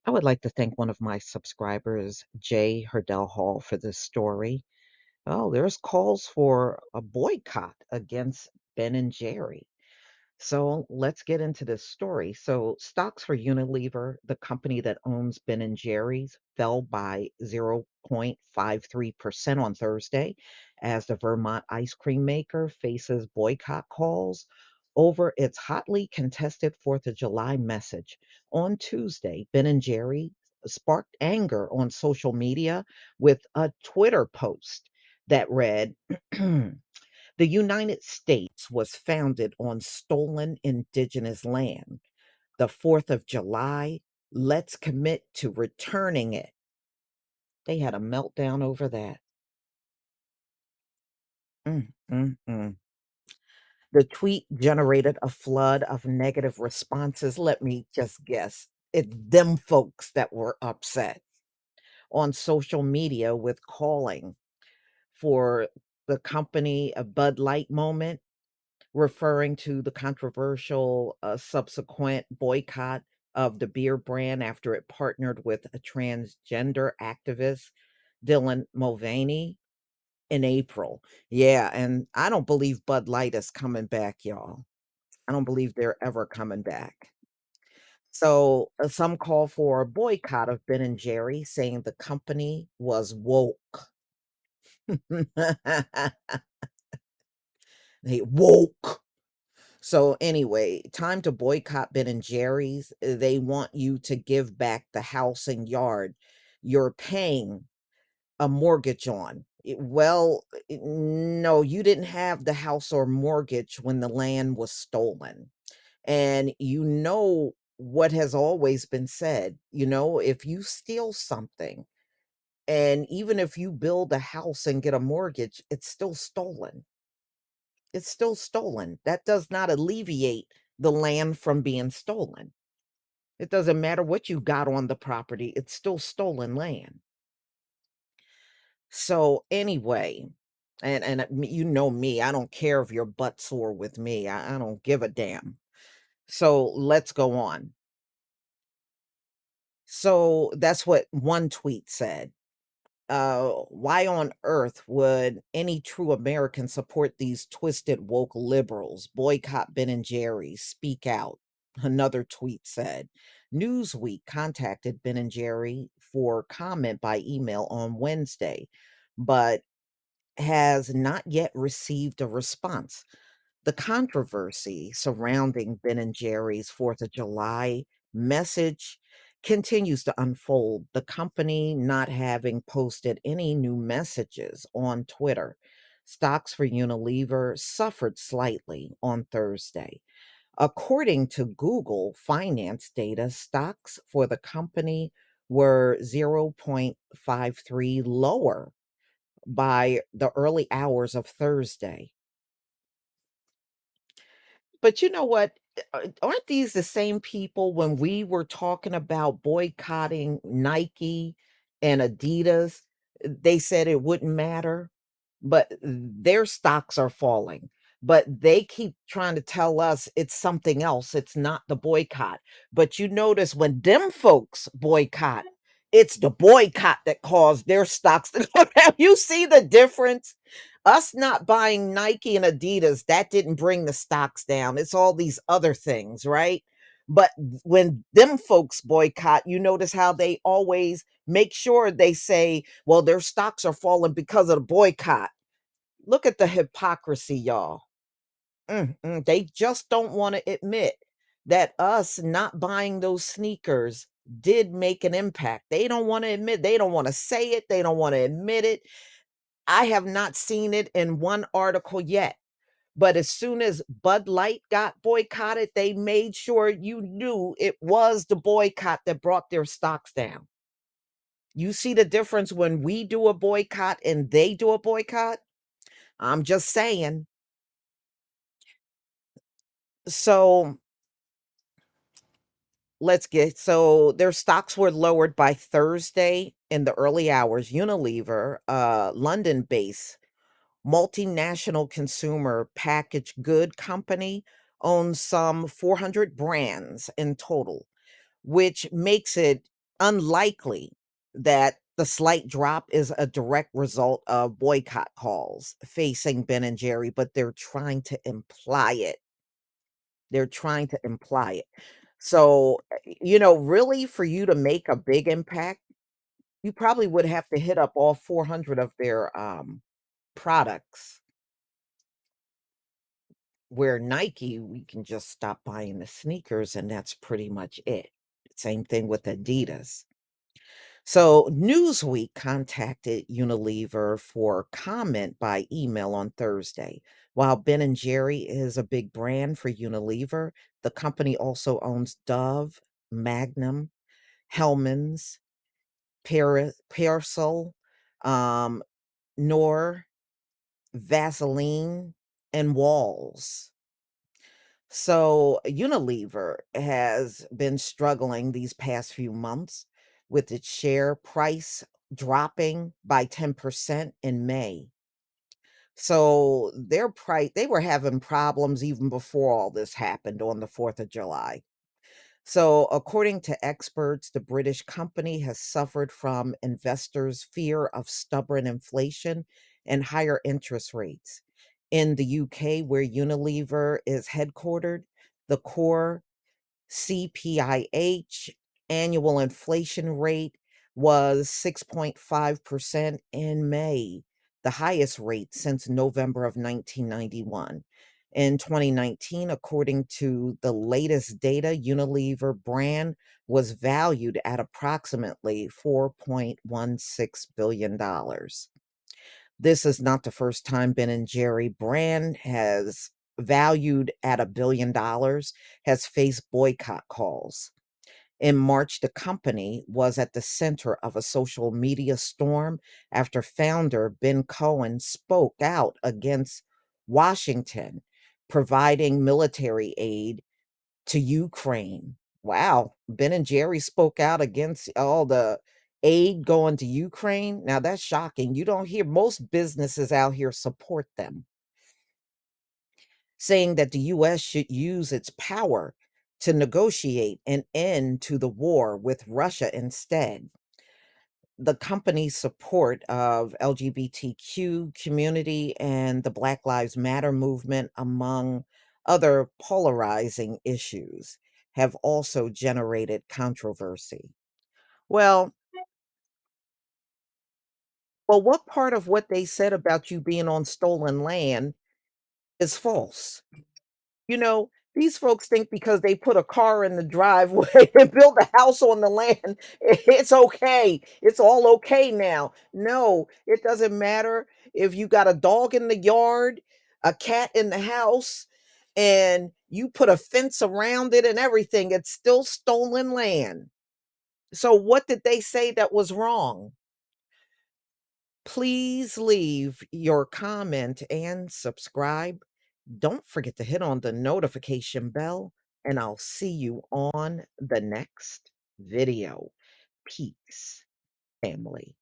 I would like to thank one of my subscribers, Jay Hurdell Hall, for this story. Oh, there's calls for a boycott against Ben and Jerry. So let's get into this story. So stocks for Unilever, the company that owns Ben and Jerry's, fell by 0.53% on Thursday as the Vermont ice cream maker faces boycott calls over its hotly contested 4th of July message. On Tuesday, Ben and Jerry sparked anger on social media with a Twitter post that read, the United States was founded on stolen indigenous land. The 4th of July, let's commit to returning it. They had a meltdown over that. Mm, mm, mm. The tweet generated a flood of negative responses. Let me just guess. It's them folks that were upset on social media with calling for the company a Bud Light moment, referring to the controversial subsequent boycott of the beer brand after it partnered with a transgender activist, Dylan Mulvaney, in April. Yeah, and I don't believe Bud Light is coming back, y'all. I don't believe they're ever coming back. So some call for a boycott of Ben and Jerry, saying the company was woke. They woke. So anyway, time to boycott Ben and Jerry's. They want you to give back the house and yard you're paying a mortgage on. No, you didn't have the house or mortgage when the land was stolen. And you know what has always been said, if you steal something, and even if you build a house and get a mortgage, it's still stolen. It's still stolen. That does not alleviate the land from being stolen. It doesn't matter what you got on the property, it's still stolen land. So anyway, you know me, I don't care if your butt sore with me. I don't give a damn. So let's go on. So that's what one tweet said. Why on earth would any true American support these twisted woke liberals? Boycott Ben and Jerry's, speak out. Another tweet said, Newsweek contacted Ben and Jerry for comment by email on Wednesday, but has not yet received a response. The controversy surrounding Ben and Jerry's 4th of July message continues to unfold, the company not having posted any new messages on Twitter. Stocks for Unilever suffered slightly on Thursday. According to Google finance data, stocks for the company were 0.53 lower by the early hours of Thursday. But you know what? Aren't these the same people when we were talking about boycotting Nike and Adidas? They said it wouldn't matter, but their stocks are falling. But they keep trying to tell us it's something else. It's not the boycott. But you notice when them folks boycott, it's the boycott that caused their stocks to go down. You see the difference? Us not buying Nike and Adidas, that didn't bring the stocks down. It's all these other things, right? But when them folks boycott, you notice how they always make sure they say, well, their stocks are falling because of the boycott. Look at the hypocrisy, y'all. They just don't want to admit that us not buying those sneakers did make an impact. They don't want to admit, they don't want to say it, they don't want to admit it. I have not seen it in one article yet. But as soon as Bud Light got boycotted, they made sure you knew it was the boycott that brought their stocks down. You see the difference when we do a boycott and they do a boycott? I'm just saying. So their stocks were lowered by Thursday in the early hours. Unilever, London-based multinational consumer packaged good company, owns some 400 brands in total, which makes it unlikely that the slight drop is a direct result of boycott calls facing Ben and Jerry, but they're trying to imply it. They're trying to imply it. So, really for you to make a big impact, you probably would have to hit up all 400 of their products. Where Nike, we can just stop buying the sneakers and that's pretty much it. Same thing with Adidas. So, Newsweek contacted Unilever for comment by email on Thursday. While Ben and Jerry is a big brand for Unilever, the company also owns Dove, Magnum, Hellman's, Persil, um, Nor, Vaseline, and Walls. So, Unilever has been struggling these past few months with its share price dropping by 10% in May. So, their price they were having problems even before all this happened on the 4th of July. So, according to experts, the British company has suffered from investors' fear of stubborn inflation and higher interest rates. In the UK, where Unilever is headquartered, the core CPIH annual inflation rate was 6.5% in May, the highest rate since November of 1991. In 2019, according to the latest data, Unilever brand was valued at approximately $4.16 billion. This is not the first time Ben& and Jerry brand has valued at $1 billion has faced boycott calls. In March, the company was at the center of a social media storm after founder Ben Cohen spoke out against Washington providing military aid to Ukraine. Wow, Ben and Jerry spoke out against all the aid going to Ukraine. Now that's shocking. You don't hear most businesses out here support them, saying that the US should use its power to negotiate an end to the war with Russia instead. The company's support of LGBTQ community and the Black Lives Matter movement, among other polarizing issues, have also generated controversy. Well, what part of what they said about you being on stolen land is false? These folks think because they put a car in the driveway and build a house on the land, it's okay. It's all okay now. No, it doesn't matter if you got a dog in the yard, a cat in the house, and you put a fence around it and everything. It's still stolen land. So, what did they say that was wrong? Please leave your comment and subscribe. Don't forget to hit on the notification bell, and I'll see you on the next video. Peace, family.